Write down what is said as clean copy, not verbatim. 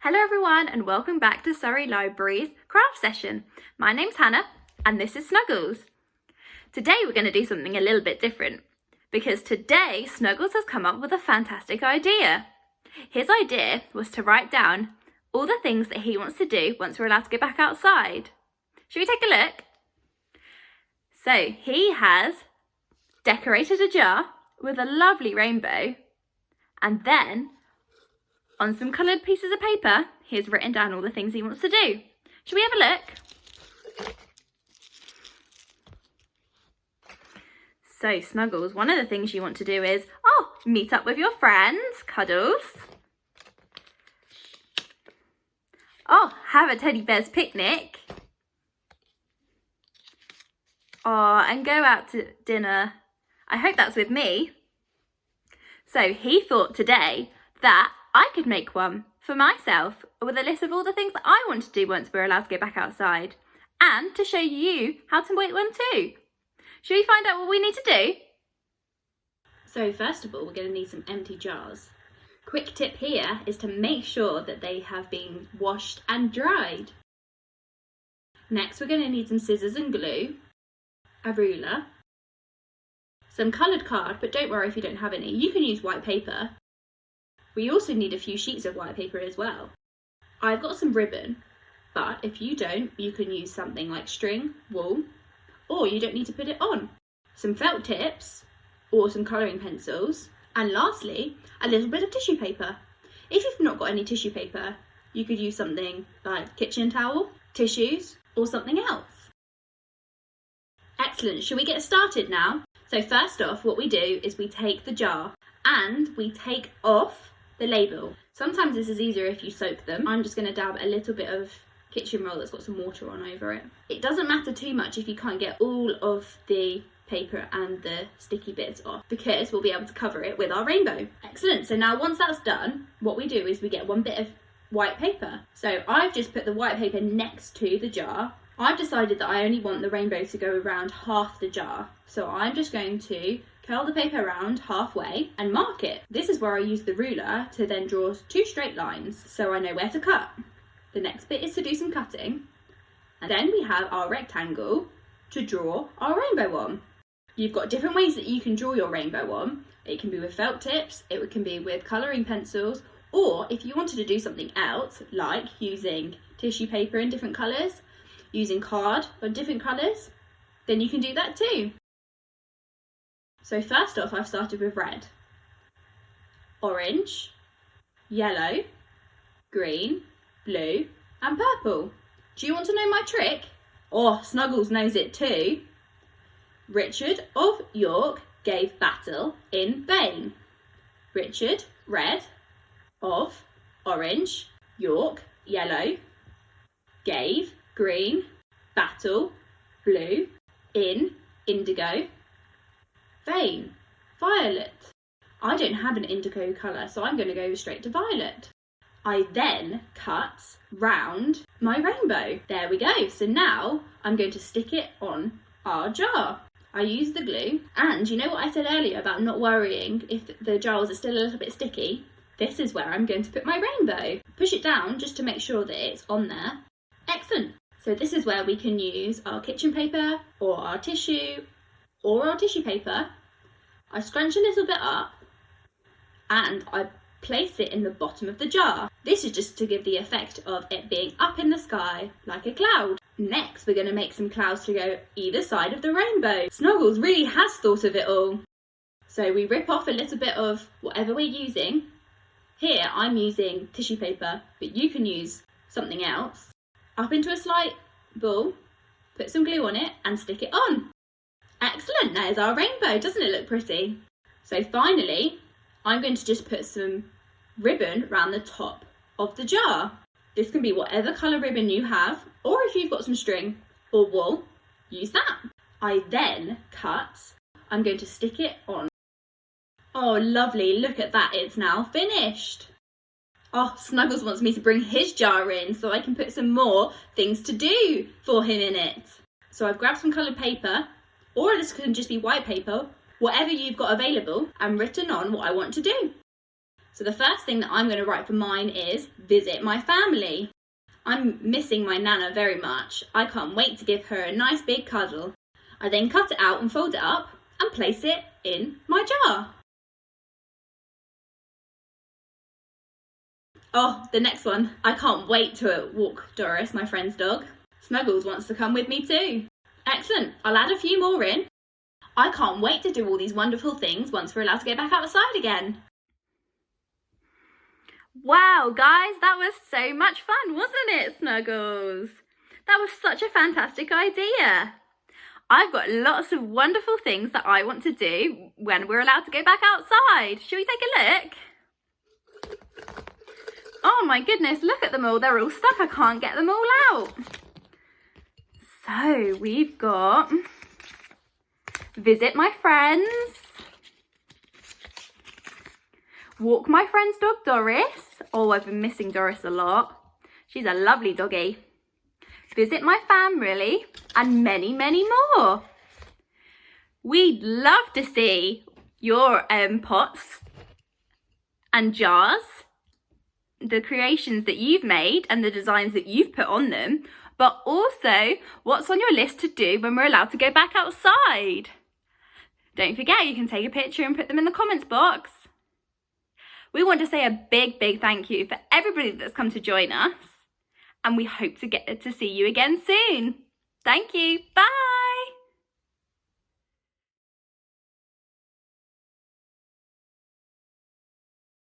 Hello everyone and welcome back to Surrey Library's craft session. My name's Hannah and this is Snuggles. Today we're going to do something a little bit different because today Snuggles has come up with a fantastic idea. His idea was to write down all the things that he wants to do once we're allowed to go back outside. Should we take a look? So he has decorated a jar with a lovely rainbow, and then on some coloured pieces of paper, he's written down all the things he wants to do. Should we have a look? So Snuggles, one of the things you want to do is, meet up with your friends, Cuddles. Have a teddy bear's picnic. And go out to dinner. I hope that's with me. So he thought today that I could make one for myself with a list of all the things that I want to do once we're allowed to go back outside, and to show you how to make one too. Should we find out what we need to do? So first of all, we're going to need some empty jars. Quick tip here is to make sure that they have been washed and dried. Next, we're going to need some scissors and glue, a ruler, some coloured card, but don't worry if you don't have any. You can use white paper. We also need a few sheets of white paper as well. I've got some ribbon, but if you don't, you can use something like string, wool, or you don't need to put it on. Some felt tips, or some colouring pencils, and lastly, a little bit of tissue paper. If you've not got any tissue paper, you could use something like kitchen towel, tissues, or something else. Excellent, shall we get started now? So first off, what we do is we take the jar and we take off the label. Sometimes this is easier if you soak them. I'm just going to dab a little bit of kitchen roll that's got some water on over it. It doesn't matter too much if you can't get all of the paper and the sticky bits off, because we'll be able to cover it with our rainbow. Excellent, so now once that's done, what we do is we get one bit of white paper. So I've just put the white paper next to the jar. I've decided that I only want the rainbow to go around half the jar. So I'm just going to curl the paper around halfway and mark it. This is where I use the ruler to then draw two straight lines so I know where to cut. The next bit is to do some cutting. And then we have our rectangle to draw our rainbow on. You've got different ways that you can draw your rainbow on. It can be with felt tips, it can be with colouring pencils, or if you wanted to do something else, like using tissue paper in different colours, using card of different colours, then you can do that too. So first off, I've started with red, orange, yellow, green, blue and purple. Do you want to know my trick? Snuggles knows it too. Richard of York gave battle in vain. Richard, red, of, orange, York, yellow, gave, green, battle, blue, in, indigo, vain, violet. I don't have an indigo colour, so I'm going to go straight to violet. I then cut round my rainbow. There we go. So now I'm going to stick it on our jar. I use the glue, and you know what I said earlier about not worrying if the jars are still a little bit sticky? This is where I'm going to put my rainbow. Push it down just to make sure that it's on there. Excellent. So this is where we can use our kitchen paper or our tissue or our tissue paper. I scrunch a little bit up and I place it in the bottom of the jar. This is just to give the effect of it being up in the sky like a cloud. Next, we're going to make some clouds to go either side of the rainbow. Snuggles really has thought of it all. So we rip off a little bit of whatever we're using. Here I'm using tissue paper, but you can use something else. Up into a slight ball, put some glue on it and stick it on. Excellent, there's our rainbow. Doesn't it look pretty? So finally, I'm going to just put some ribbon around the top of the jar. This can be whatever colour ribbon you have, or if you've got some string or wool, use that. I then cut. I'm going to stick it on. Oh, lovely, look at that, it's now finished. Snuggles wants me to bring his jar in so I can put some more things to do for him in it. So I've grabbed some coloured paper, or this can just be white paper, whatever you've got available, and written on what I want to do. So the first thing that I'm going to write for mine is visit my family. I'm missing my Nana very much. I can't wait to give her a nice big cuddle. I then cut it out and fold it up and place it in my jar. Oh, the next one. I can't wait to walk Doris, my friend's dog. Snuggles wants to come with me too. Excellent. I'll add a few more in. I can't wait to do all these wonderful things once we're allowed to get back outside again. Wow, guys, that was so much fun, wasn't it, Snuggles? That was such a fantastic idea. I've got lots of wonderful things that I want to do when we're allowed to go back outside. Shall we take a look? Oh my goodness, look at them all. They're all stuck. I can't get them all out. So we've got visit my friends, walk my friend's dog Doris. Oh, I've been missing Doris a lot. She's a lovely doggy. Visit my family and many, many more. We'd love to see your pots and jars, the creations that you've made and the designs that you've put on them, but also what's on your list to do when we're allowed to go back outside. Don't forget, you can take a picture and put them in the comments box. We want to say a big, big thank you for everybody that's come to join us, and we hope to get to see you again soon. Thank you. Bye.